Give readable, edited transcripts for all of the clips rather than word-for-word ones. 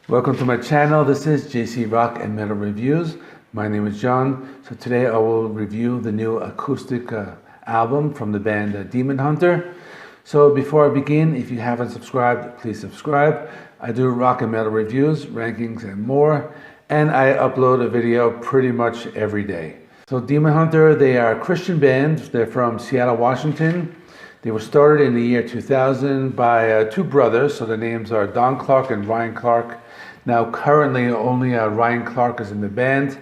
Welcome to my channel. This is JC Rock and Metal Reviews. My name is John. So today I will review the new acoustic album from the band Demon Hunter. So before I begin, if you haven't subscribed, please subscribe. I do rock and metal reviews, rankings, and more. And I upload a video pretty much every day. So Demon Hunter, they are a Christian band. They're from Seattle, Washington. They were started in the year 2000 by two brothers. So their names are Don Clark and Ryan Clark. Now currently only Ryan Clark is in the band,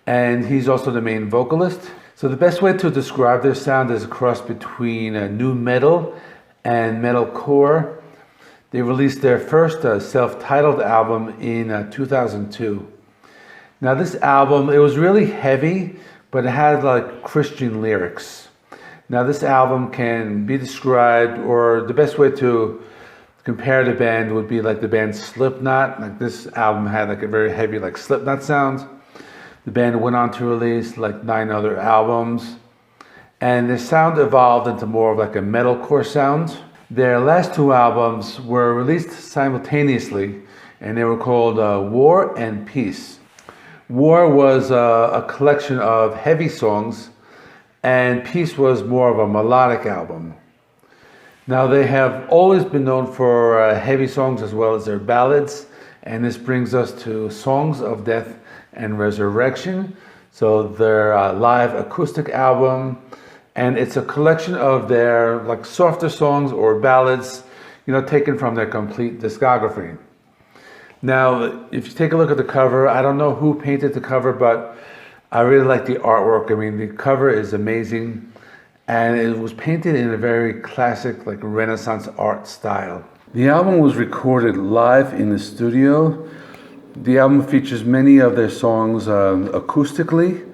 and he's also the main vocalist. So the best way to describe their sound is a cross between nu metal and metalcore. They released their first self-titled album in 2002. Now this album, it was really heavy, but it had like Christian lyrics. Now this album can be described, or the best way to compare the band would be like the band Slipknot. Like this album had like a very heavy like Slipknot sound. The band went on to release like 9 other albums, and their sound evolved into more of like a metalcore sound. Their last 2 albums were released simultaneously, and they were called War and Peace. War was a collection of heavy songs, and Peace was more of a melodic album. Now they have always been known for heavy songs as well as their ballads, and this brings us to Songs of Death and Resurrection. So their live acoustic album, and it's a collection of their like softer songs or ballads, taken from their complete discography. Now, if you take a look at the cover, I don't know who painted the cover, but I really like the artwork. I mean, the cover is amazing. And it was painted in a very classic, like Renaissance art style. The album was recorded live in the studio. The album features many of their songs acoustically,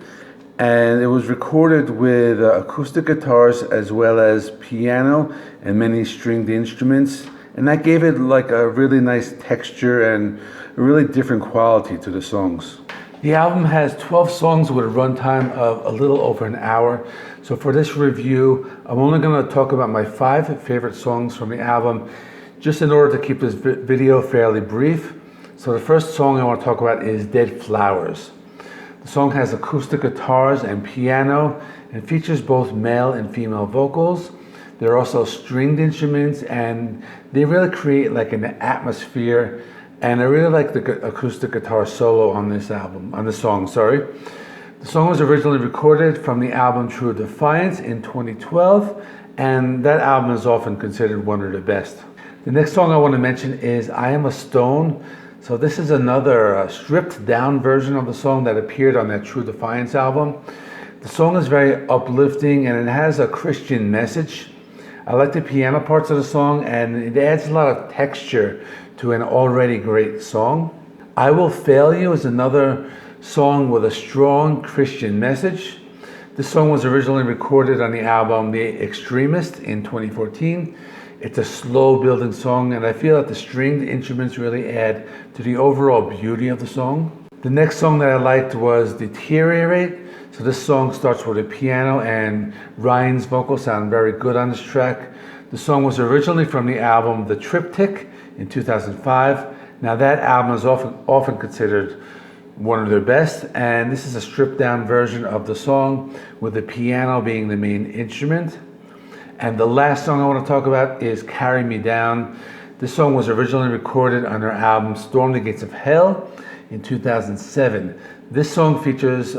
and it was recorded with acoustic guitars as well as piano and many stringed instruments. And that gave it like a really nice texture and a really different quality to the songs. The album has 12 songs with a runtime of a little over an hour. So for this review, I'm only going to talk about my 5 favorite songs from the album, just in order to keep this video fairly brief. So the first song I want to talk about is Dead Flowers. The song has acoustic guitars and piano and features both male and female vocals. There are also stringed instruments, and they really create like an atmosphere. And I really like the acoustic guitar solo on this song. The song was originally recorded from the album True Defiance in 2012, and that album is often considered one of the best. The next song I want to mention is I Am a Stone. So this is another stripped down version of the song that appeared on that True Defiance album. The song is very uplifting, and it has a Christian message. I like the piano parts of the song, and it adds a lot of texture to an already great song. I Will Fail You is another song with a strong Christian message. This song was originally recorded on the album The Extremist in 2014. It's a slow building song, and I feel that the stringed instruments really add to the overall beauty of the song. The next song that I liked was Deteriorate. So this song starts with a piano, and Ryan's vocals sound very good on this track. The song was originally from the album The Triptych in 2005. Now that album is often considered one of their best, and this is a stripped down version of the song with the piano being the main instrument. And the last song I want to talk about is Carry Me Down. This song was originally recorded on their album Storm the Gates of Hell in 2007. This song features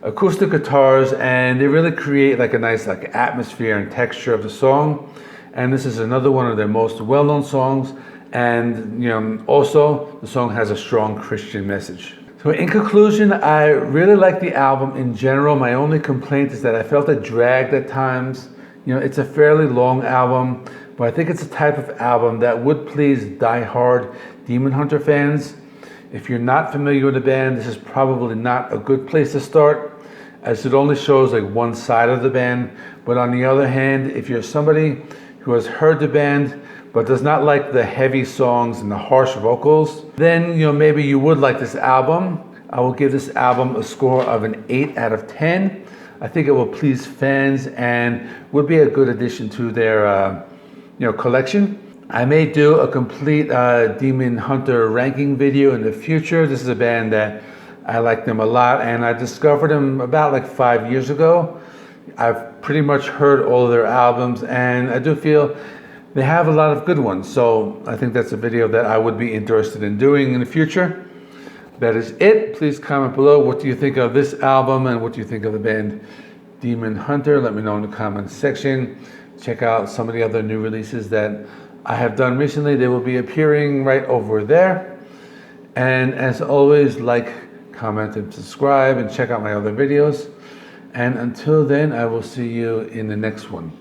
acoustic guitars, and they really create like a nice like atmosphere and texture of the song. And this is another one of their most well-known songs, and also the song has a strong Christian message. So in conclusion, I really like the album in general. My only complaint is that I felt it dragged at times. It's a fairly long album, but I think it's a type of album that would please die-hard Demon Hunter fans. If you're not familiar with the band, this is probably not a good place to start, as it only shows like one side of the band. But on the other hand, if you're somebody who has heard the band but does not like the heavy songs and the harsh vocals, then maybe you would like this album. I will give this album a score of an 8 out of 10. I think it will please fans and would be a good addition to their collection. I may do a complete Demon Hunter ranking video in the future. This is a band that I like them a lot, and I discovered them about like 5 years ago. I've pretty much heard all of their albums, and I do feel they have a lot of good ones. So I think that's a video that I would be interested in doing in the future. That is it. Please comment below. What do you think of this album, and what do you think of the band Demon Hunter? Let me know in the comments section. Check out some of the other new releases that I have done recently. They will be appearing right over there. And as always, like, comment, and subscribe, and check out my other videos. And until then, I will see you in the next one.